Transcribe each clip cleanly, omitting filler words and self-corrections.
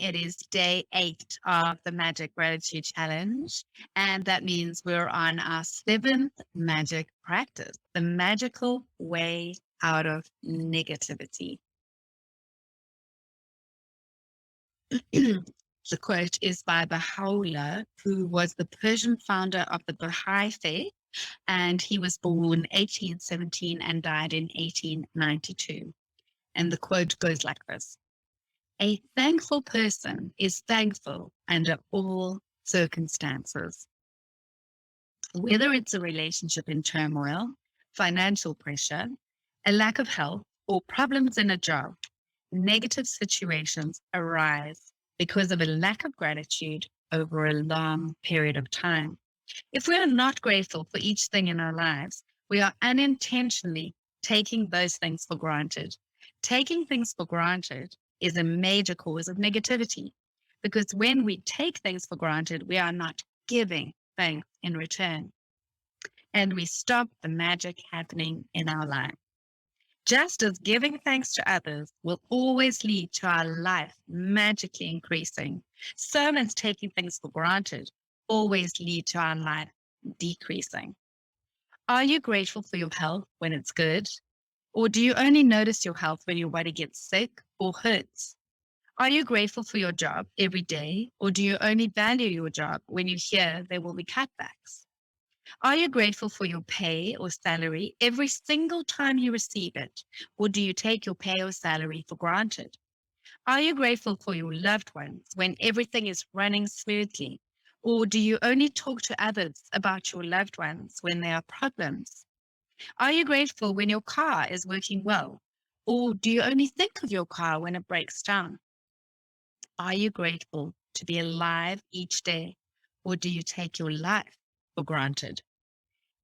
It is day 8 of the Magic Gratitude Challenge. And that means we're on our 7th magic practice, the magical way out of negativity. The quote is by Baha'u'llah, who was the Persian founder of the Baha'i faith, and he was born 1817 and died in 1892. And the quote goes like this: "A thankful person is thankful under all circumstances." Whether it's a relationship in turmoil, financial pressure, a lack of health, or problems in a job, negative situations arise because of a lack of gratitude over a long period of time. If we are not grateful for each thing in our lives, we are unintentionally taking those things for granted. Taking things for granted is a major cause of negativity, because when we take things for granted, we are not giving thanks in return, and we stop the magic happening in our life. Just as giving thanks to others will always lead to our life magically increasing, so must taking things for granted always lead to our life decreasing. Are you grateful for your health when it's good? Or do you only notice your health when your body gets sick or hurts? Are you grateful for your job every day? Or do you only value your job when you hear there will be cutbacks? Are you grateful for your pay or salary every single time you receive it? Or do you take your pay or salary for granted? Are you grateful for your loved ones when everything is running smoothly? Or do you only talk to others about your loved ones when there are problems? Are you grateful when your car is working well? Or do you only think of your car when it breaks down? Are you grateful to be alive each day? Or do you take your life for granted?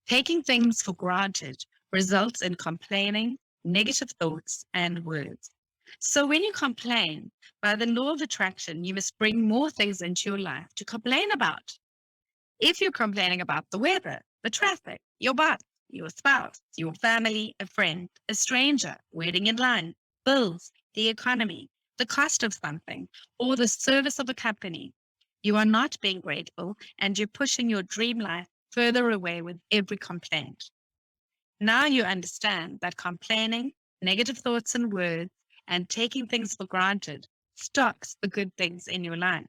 Taking things for granted results in complaining, negative thoughts, and words. So when you complain, by the law of attraction, you must bring more things into your life to complain about. If you're complaining about the weather, the traffic, your boss, your spouse, your family, a friend, a stranger, waiting in line, bills, the economy, the cost of something, or the service of a company, you are not being grateful, and you're pushing your dream life further away with every complaint. Now you understand that complaining, negative thoughts and words, and taking things for granted stops the good things in your life.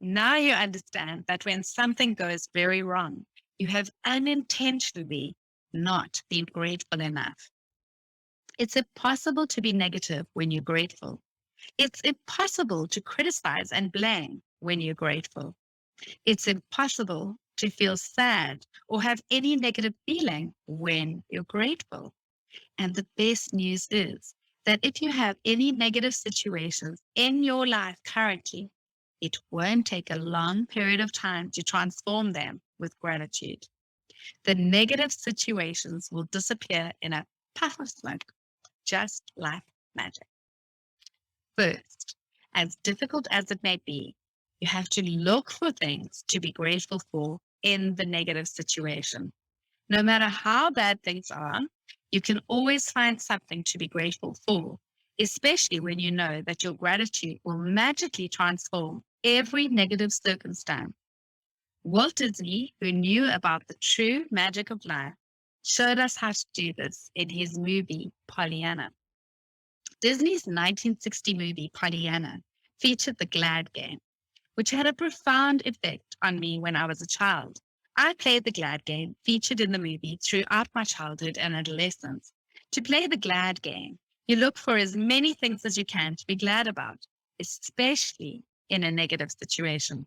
Now you understand that when something goes very wrong, you have unintentionally not been grateful enough. It's impossible to be negative when you're grateful. It's impossible to criticize and blame when you're grateful. It's impossible to feel sad or have any negative feeling when you're grateful. And the best news is that if you have any negative situations in your life currently, it won't take a long period of time to transform them with gratitude. The negative situations will disappear in a puff of smoke, just like magic. First, as difficult as it may be, you have to look for things to be grateful for in the negative situation. No matter how bad things are, you can always find something to be grateful for, especially when you know that your gratitude will magically transform every negative circumstance. Walt Disney, who knew about the true magic of life, showed us how to do this in his movie, Pollyanna. Disney's 1960 movie, Pollyanna, featured the Glad game, which had a profound effect on me when I was a child. I played the Glad game featured in the movie throughout my childhood and adolescence. To play the Glad game, you look for as many things as you can to be glad about, especially in a negative situation.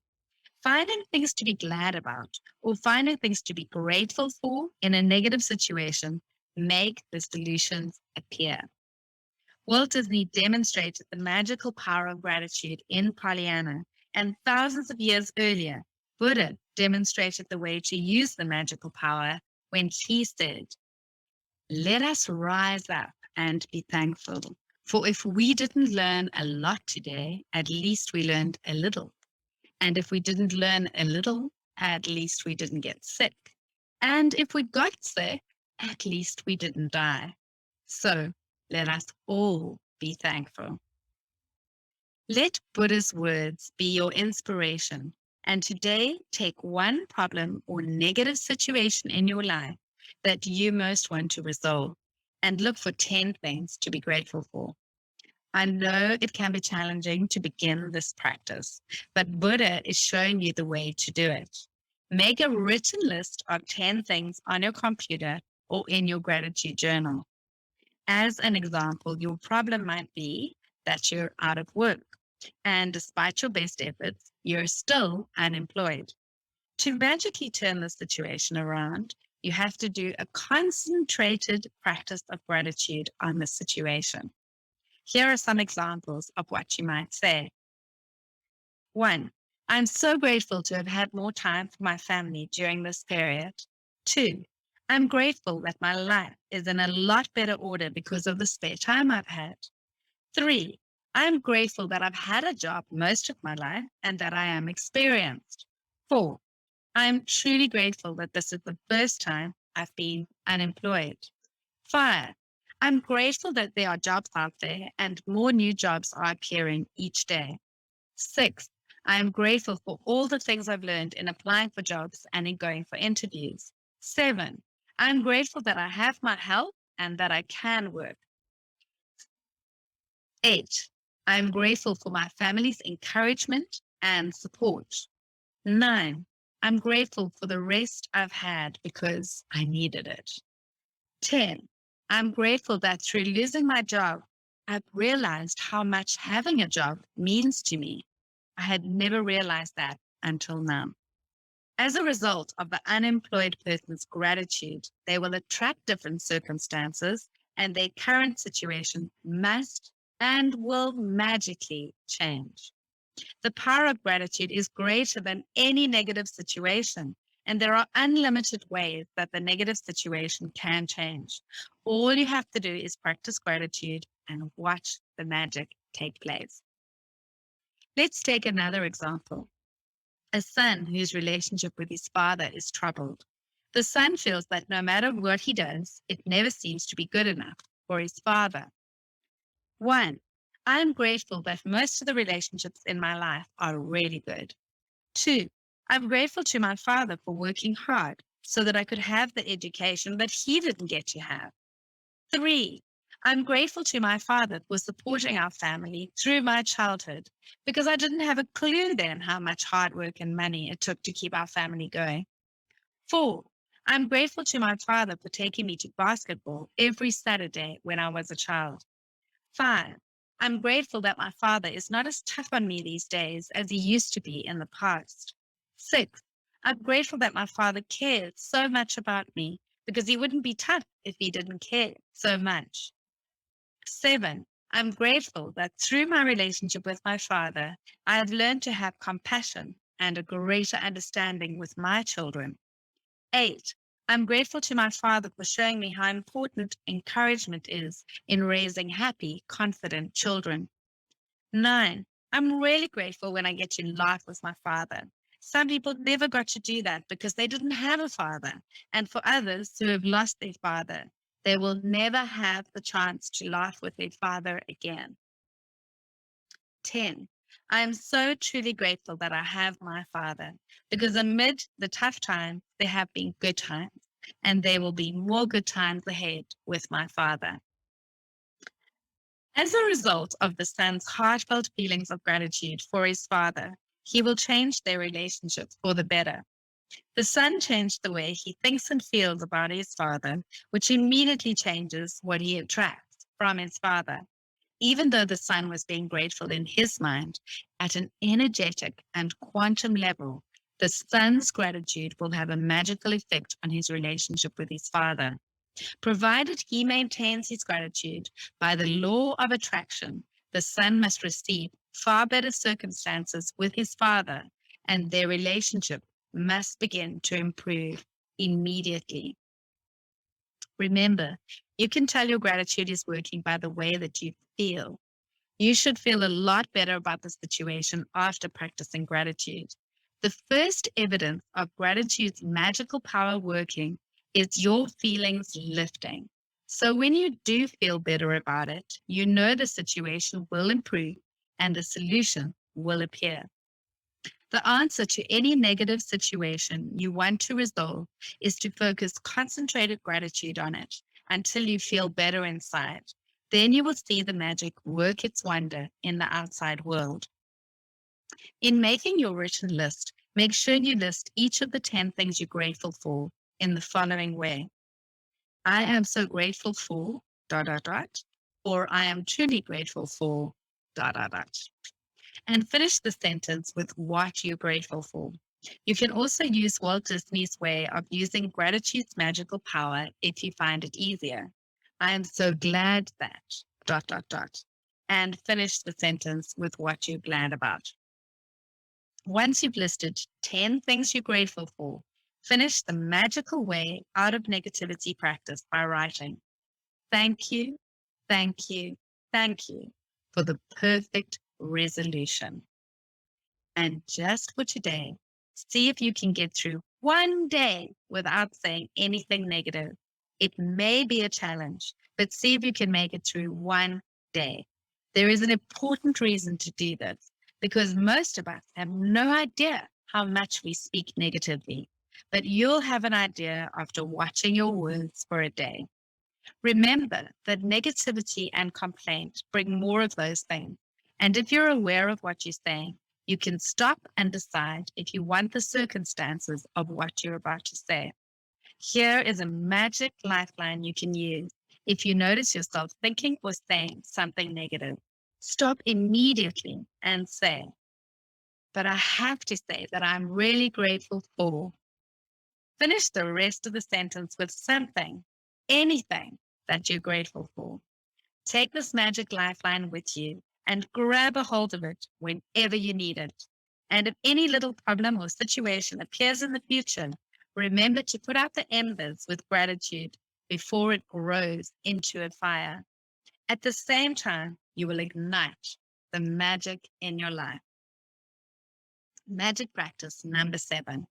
Finding things to be glad about or finding things to be grateful for in a negative situation make the solutions appear. Walt Disney demonstrated the magical power of gratitude in Pollyanna, and thousands of years earlier, Buddha demonstrated the way to use the magical power when he said, "Let us rise up and be thankful. For if we didn't learn a lot today, at least we learned a little. And if we didn't learn a little, at least we didn't get sick. And if we got sick, at least we didn't die. So let us all be thankful." Let Buddha's words be your inspiration. And today, take one problem or negative situation in your life that you most want to resolve and look for 10 things to be grateful for. I know it can be challenging to begin this practice, but Buddha is showing you the way to do it. Make a written list of 10 things on your computer or in your gratitude journal. As an example, your problem might be that you're out of work, and despite your best efforts, you're still unemployed. To magically turn the situation around, you have to do a concentrated practice of gratitude on the situation. Here are some examples of what you might say. 1. I'm so grateful to have had more time for my family during this period. 2. I'm grateful that my life is in a lot better order because of the spare time I've had. 3. I'm grateful that I've had a job most of my life and that I am experienced. 4. I'm truly grateful that this is the first time I've been unemployed. 5. I'm grateful that there are jobs out there and more new jobs are appearing each day. 6. I am grateful for all the things I've learned in applying for jobs and in going for interviews. 7. I'm grateful that I have my health and that I can work. 8. I'm grateful for my family's encouragement and support. 9. I'm grateful for the rest I've had because I needed it. 10. I'm grateful that through losing my job, I've realized how much having a job means to me. I had never realized that until now. As a result of the unemployed person's gratitude, they will attract different circumstances and their current situation must and will magically change. The power of gratitude is greater than any negative situation, and there are unlimited ways that the negative situation can change. All you have to do is practice gratitude and watch the magic take place. Let's take another example. A son whose relationship with his father is troubled. The son feels that no matter what he does, it never seems to be good enough for his father. 1. I'm grateful that most of the relationships in my life are really good. 2. I'm grateful to my father for working hard so that I could have the education that he didn't get to have. 3. I'm grateful to my father for supporting our family through my childhood because I didn't have a clue then how much hard work and money it took to keep our family going. 4. I'm grateful to my father for taking me to basketball every Saturday when I was a child. 5. I'm grateful that my father is not as tough on me these days as he used to be in the past. 6. I'm grateful that my father cares so much about me because he wouldn't be tough if he didn't care so much. 7. I'm grateful that through my relationship with my father, I have learned to have compassion and a greater understanding with my children. 8. I'm grateful to my father for showing me how important encouragement is in raising happy, confident children. 9. I'm really grateful when I get to laugh with my father. Some people never got to do that because they didn't have a father. And for others who have lost their father, they will never have the chance to laugh with their father again. 10. I am so truly grateful that I have my father because amid the tough times, there have been good times, and there will be more good times ahead with my father. As a result of the son's heartfelt feelings of gratitude for his father, he will change their relationship for the better. The son changed the way he thinks and feels about his father, which immediately changes what he attracts from his father. Even though the son was being grateful in his mind, at an energetic and quantum level, the son's gratitude will have a magical effect on his relationship with his father. Provided he maintains his gratitude by the law of attraction, the son must receive far better circumstances with his father, and their relationship must begin to improve immediately. Remember, you can tell your gratitude is working by the way that you feel. You should feel a lot better about the situation after practicing gratitude. The first evidence of gratitude's magical power working is your feelings lifting. So when you do feel better about it, you know the situation will improve and the solution will appear. The answer to any negative situation you want to resolve is to focus concentrated gratitude on it until you feel better inside. Then you will see the magic work its wonder in the outside world. In making your written list, make sure you list each of the 10 things you're grateful for in the following way. I am so grateful for ... or I am truly grateful for ... And finish the sentence with what you're grateful for. You can also use Walt Disney's way of using gratitude's magical power if you find it easier. I am so glad that ... and finish the sentence with what you're glad about. Once you've listed 10 things you're grateful for, finish the magical way out of negativity practice by writing, thank you, thank you, thank you for the perfect resolution. And just for today, see if you can get through one day without saying anything negative. It may be a challenge, but see if you can make it through one day. There is an important reason to do this because most of us have no idea how much we speak negatively, but you'll have an idea after watching your words for a day. Remember that negativity and complaint bring more of those things. And if you're aware of what you're saying, you can stop and decide if you want the circumstances of what you're about to say. Here is a magic lifeline you can use if you notice yourself thinking or saying something negative. Stop immediately and say, but I have to say that I'm really grateful for. Finish the rest of the sentence with something, anything that you're grateful for. Take this magic lifeline with you and grab a hold of it whenever you need it. And if any little problem or situation appears in the future, remember to put out the embers with gratitude before it grows into a fire. At the same time, you will ignite the magic in your life. Magic practice number 7,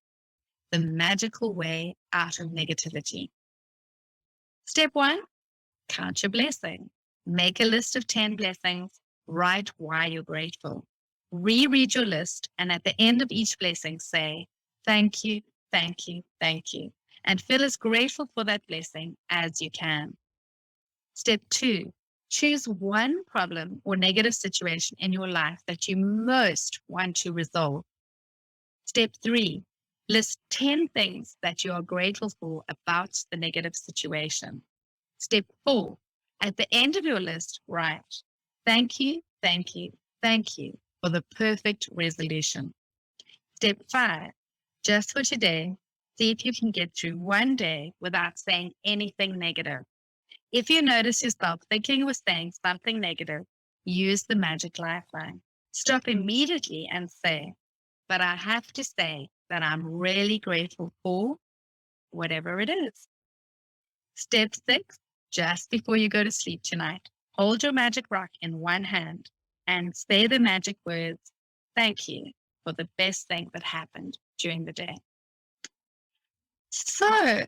the magical way out of negativity. Step 1, count your blessings. Make a list of 10 blessings. Write why you're grateful. Reread your list, and at the end of each blessing, say, thank you, thank you, thank you, and feel as grateful for that blessing as you can. Step 2, choose one problem or negative situation in your life that you most want to resolve. Step 3, list 10 things that you are grateful for about the negative situation. Step 4, at the end of your list, write, thank you, thank you, thank you for the perfect resolution. Step 5, just for today, see if you can get through one day without saying anything negative. If you notice yourself thinking or saying something negative, use the magic lifeline. Stop immediately and say, but I have to say that I'm really grateful for whatever it is. Step 6, just before you go to sleep tonight, hold your magic rock in one hand and say the magic words, thank you for the best thing that happened during the day. So